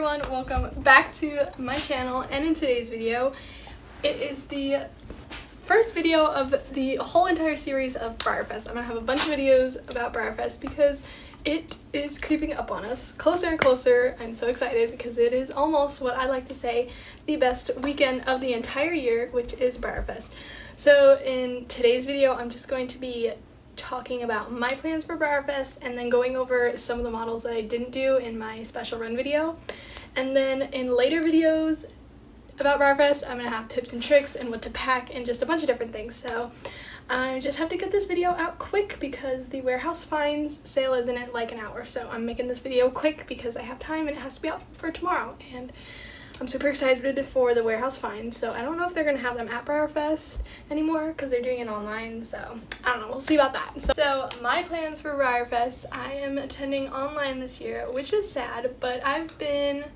everyone, welcome back to my channel, and in today's video, it is the first video of the whole entire series of Breyerfest. I'm gonna have a bunch of videos about Breyerfest because it is creeping up on us closer and closer. I'm so excited because it is almost what I like to say the best weekend of the entire year, which is Breyerfest. So in today's video, I'm just going to be talking about my plans for Breyerfest and then going over some of the models that I didn't do in my special run video. And then in later videos about Breyerfest, I'm going to have tips and tricks and what to pack and just a bunch of different things. So I just have to get this video out quick because the warehouse finds sale is in like an hour. So I'm making this video quick because I have time and it has to be out for tomorrow. And I'm super excited for the warehouse finds, so I don't know if they're going to have them at Breyerfest anymore because they're doing it online, so I don't know, we'll see about that. So my plans for Breyerfest, I am attending online this year, which is sad, but I've been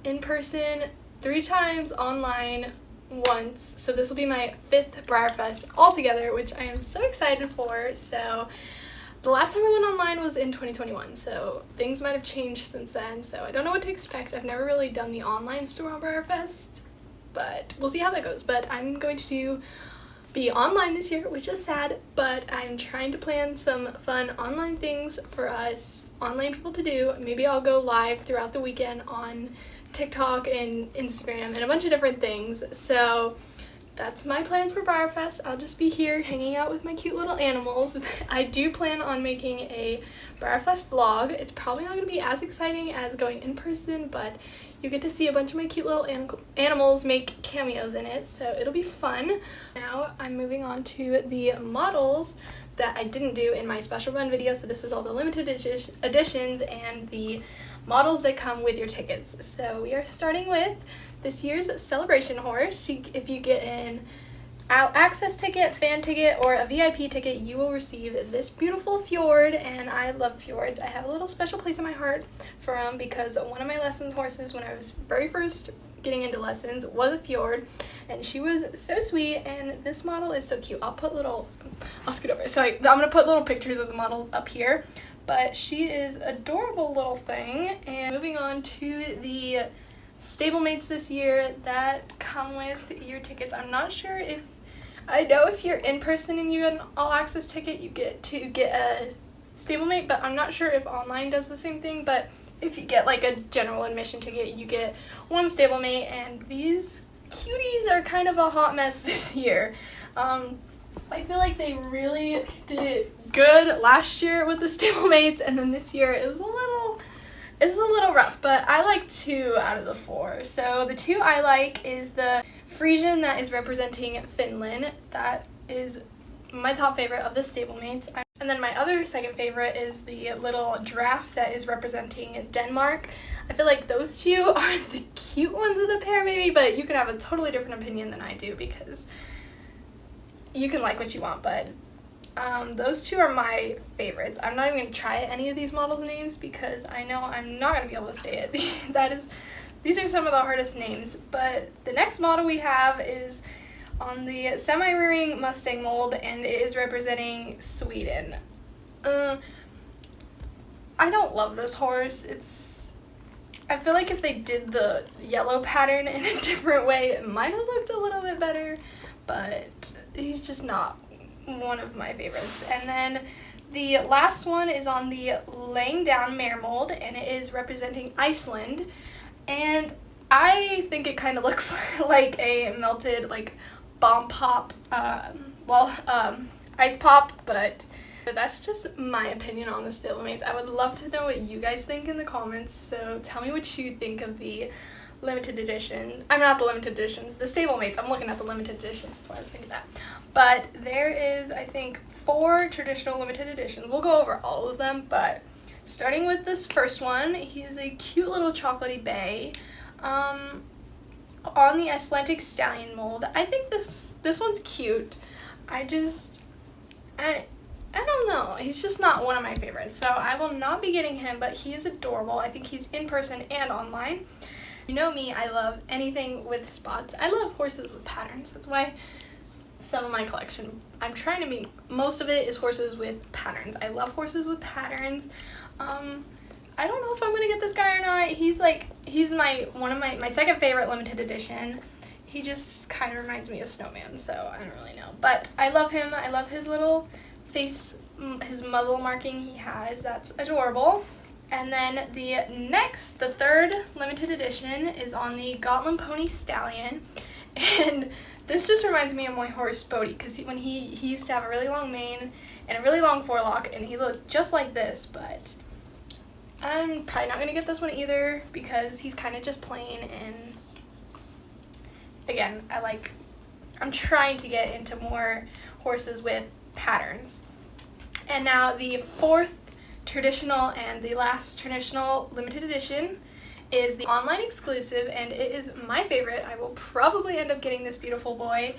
in person 3 times, online once, so this will be my 5th Breyerfest altogether, which I am so excited for. So the last time I went online was in 2021, so things might have changed since then, so I don't know what to expect. I've never really done the online store on Breyerfest, but we'll see how that goes. But I'm going to be online this year, which is sad, but I'm trying to plan some fun online things for us online people to do. Maybe I'll go live throughout the weekend on TikTok and Instagram and a bunch of different things. So that's my plans for Breyerfest. I'll just be here hanging out with my cute little animals. I do plan on making a Breyerfest vlog. It's probably not going to be as exciting as going in person, but you get to see a bunch of my cute little animals make cameos in it, so it'll be fun. Now I'm moving on to the models that I didn't do in my special run video, so this is all the limited editions and the models that come with your tickets. So we are starting with this year's celebration horse. If you get an access ticket, fan ticket, or a VIP ticket, you will receive this beautiful fjord, and I love fjords. I have a little special place in my heart for them because one of my lesson horses when I was very first getting into lessons was a fjord, and she was so sweet, and this model is so cute. I'll scoot over. So I'm gonna put little pictures of the models up here, but she is adorable little thing. And moving on to the stablemates this year that come with your tickets. I'm not sure if, I know if you're in person and you get an all access ticket, you get to get a stablemate, but I'm not sure if online does the same thing. But if you get like a general admission ticket, you get one stablemate, and these cuties are kind of a hot mess this year. I feel like they really did it good last year with the stablemates, and then this year it was a little rough, but I like 2 out of the 4. So the 2 I like is the Frisian that is representing Finland. That is my top favorite of the stablemates. And then my other second favorite is the little giraffe that is representing Denmark. I feel like those 2 are the cute ones of the pair maybe, but you could have a totally different opinion than I do because you can like what you want, but those 2 are my favorites. I'm not even going to try any of these models' names because I know I'm not going to be able to say it. These are some of the hardest names. But the next model we have is on the semi-rearing Mustang mold, and it is representing Sweden. I don't love this horse. I feel like if they did the yellow pattern in a different way, it might have looked a little bit better, but he's just not one of my favorites. And then the last one is on the laying down mare mold, and it is representing Iceland, and I think it kind of looks like a melted like bomb pop, ice pop, but that's just my opinion on the stablemates. I would love to know what you guys think in the comments, so tell me what you think of the limited edition. I'm not the limited editions, the stablemates. I'm looking at the limited editions, that's why I was thinking that. But there is, I think, 4 traditional limited editions. We'll go over all of them, but starting with this first one, he's a cute little chocolatey bay. On the Icelandic stallion mold, I think this one's cute. I don't know. He's just not one of my favorites, so I will not be getting him, but he is adorable. I think he's in person and online. You know me, I love anything with spots. I love horses with patterns. That's why some of my collection, I'm trying to be, most of it is horses with patterns. I love horses with patterns. I don't know if I'm gonna get this guy or not. He's one of my second favorite limited edition. He just kind of reminds me of Snowman, so I don't really know. But I love him. I love his little face, his muzzle marking he has. That's adorable. And then the third limited edition is on the Gotland Pony Stallion. And this just reminds me of my horse Bodie, because when he used to have a really long mane and a really long forelock, and he looked just like this, but I'm probably not going to get this one either because he's kind of just plain, and again, I'm trying to get into more horses with patterns. And now the fourth traditional and the last traditional limited edition is the online exclusive, and it is my favorite. I will probably end up getting this beautiful boy.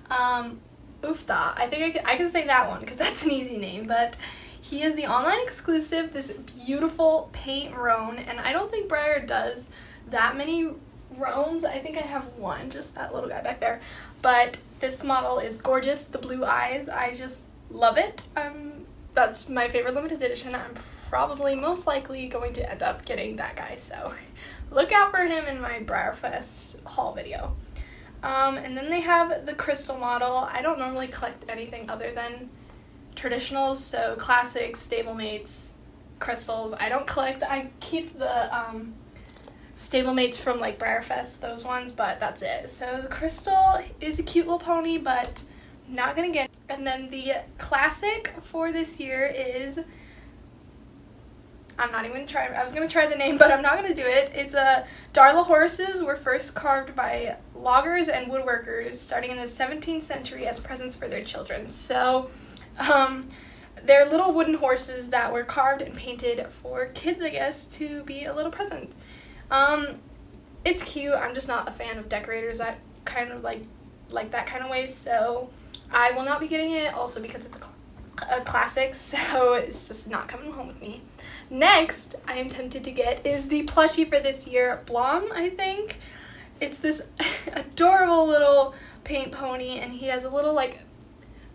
Ufta. I think I can say that one because that's an easy name, but he is the online exclusive, this beautiful paint roan, and I don't think Breyer does that many roans. I think I have one, just that little guy back there. But this model is gorgeous. The blue eyes, I just love it. That's my favorite limited edition. I'm probably most likely going to end up getting that guy, so look out for him in my Breyerfest haul video. And then they have the crystal model. I don't normally collect anything other than traditionals, so classics, stablemates, crystals. I don't collect. I keep the stablemates from like Breyerfest, those ones, but that's it. So the crystal is a cute little pony, but not gonna get it. And then the classic for this year is, I'm not even gonna try. I was gonna try the name, but I'm not gonna do it. It's Darla horses were first carved by loggers and woodworkers starting in the 17th century as presents for their children. So they're little wooden horses that were carved and painted for kids, I guess, to be a little present. It's cute. I'm just not a fan of decorators that kind of like that kind of way, so I will not be getting it, also because it's a classic, so it's just not coming home with me. Next, I am tempted to get is the plushie for this year, Blom, I think. It's this adorable little paint pony, and he has a little like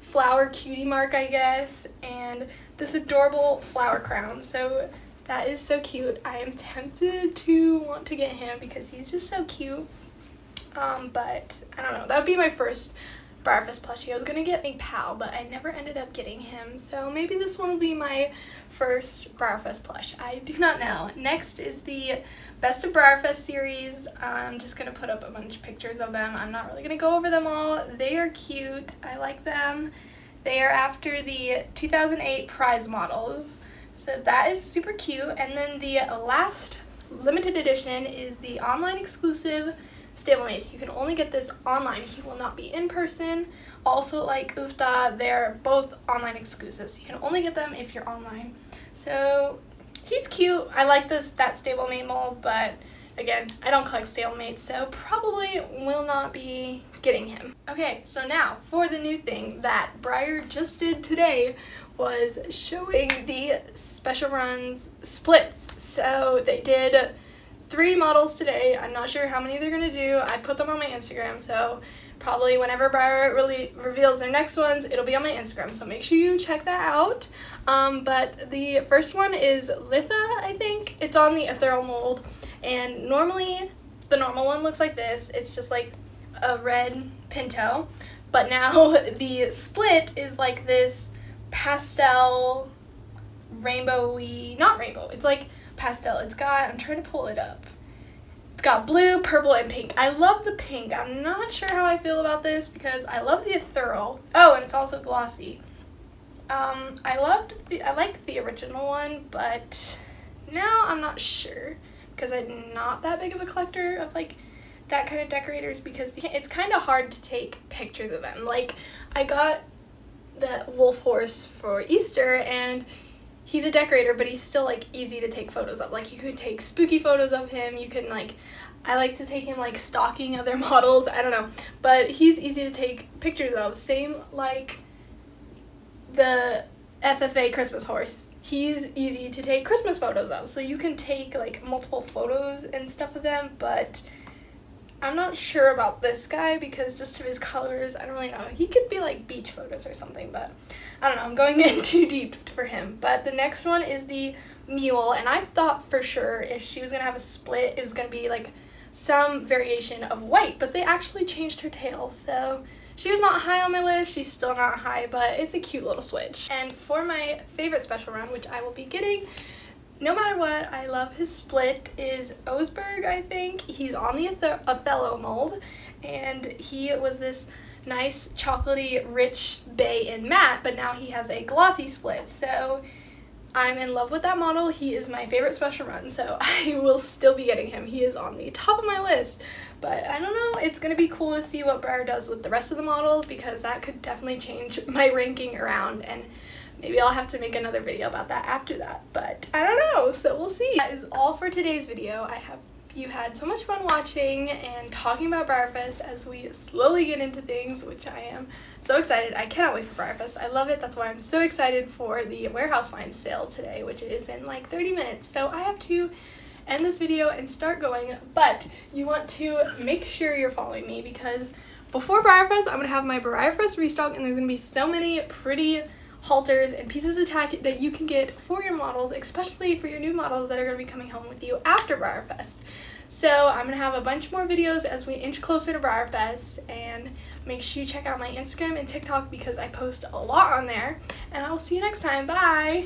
flower cutie mark, I guess, and this adorable flower crown. So that is so cute. I am tempted to want to get him because he's just so cute. But I don't know. That would be my first Breyerfest plushie. I was gonna get Big Pal, but I never ended up getting him. So maybe this one will be my first Breyerfest plush. I do not know. Next is the Best of Breyerfest series. I'm just gonna put up a bunch of pictures of them. I'm not really gonna go over them all. They are cute. I like them. They are after the 2008 prize models. So that is super cute. And then the last limited edition is the online exclusive stablemates. You can only get this online. He will not be in person. Also, like Ufta, they're both online exclusives. You can only get them if you're online. So he's cute. I like that stablemate mold, but again, I don't collect stablemates, so probably will not be getting him. Okay, so now for the new thing that Breyer just did today was showing the special runs splits. So they did 3 models today. I'm not sure how many they're gonna do. I put them on my Instagram, so probably whenever Breyer really reveals their next ones, it'll be on my Instagram, so make sure you check that out. But the first one is Litha, I think. It's on the ethereal mold, and normally the normal one looks like this. It's just like a red pinto, but now the split is like this pastel rainbowy, not rainbow, it's like pastel. It's got, I'm trying to pull it up. It's got blue, purple, and pink. I love the pink. I'm not sure how I feel about this because I love the ethereal. Oh, and it's also glossy. I liked the original one, but now I'm not sure because I'm not that big of a collector of like that kind of decorators because it's kind of hard to take pictures of them. Like, I got the wolf horse for Easter, and he's a decorator, but he's still like easy to take photos of. Like, you can take spooky photos of him. You can like, I like to take him like stalking other models. I don't know, but he's easy to take pictures of. Same like the FFA Christmas horse. He's easy to take Christmas photos of. So you can take like multiple photos and stuff of them, but I'm not sure about this guy because just of his colors, I don't really know. He could be like beach photos or something, but I don't know. I'm going in too deep for him. But the next one is the mule, and I thought for sure if she was gonna have a split, it was gonna be like some variation of white, but they actually changed her tail, so she was not high on my list. She's still not high, but it's a cute little switch. And for my favorite special run, which I will be getting no matter what, I love his split, is Oseberg, I think. He's on the Othello mold, and he was this nice chocolatey rich bay in matte, but now he has a glossy split, so I'm in love with that model. He is my favorite special run, so I will still be getting him. He is on the top of my list, but I don't know, it's going to be cool to see what Breyer does with the rest of the models, because that could definitely change my ranking around, and maybe I'll have to make another video about that after that, but I don't know, so we'll see. That is all for today's video. I hope you had so much fun watching and talking about Breyerfest as we slowly get into things, which I am so excited. I cannot wait for Breyerfest. I love it. That's why I'm so excited for the warehouse find sale today, which is in like 30 minutes. So I have to end this video and start going, but you want to make sure you're following me, because before Breyerfest, I'm going to have my Breyerfest restock, and there's going to be so many pretty halters and pieces of tack that you can get for your models, especially for your new models that are going to be coming home with you after Breyerfest. So I'm going to have a bunch more videos as we inch closer to Breyerfest, and make sure you check out my Instagram and TikTok because I post a lot on there, and I will see you next time. Bye!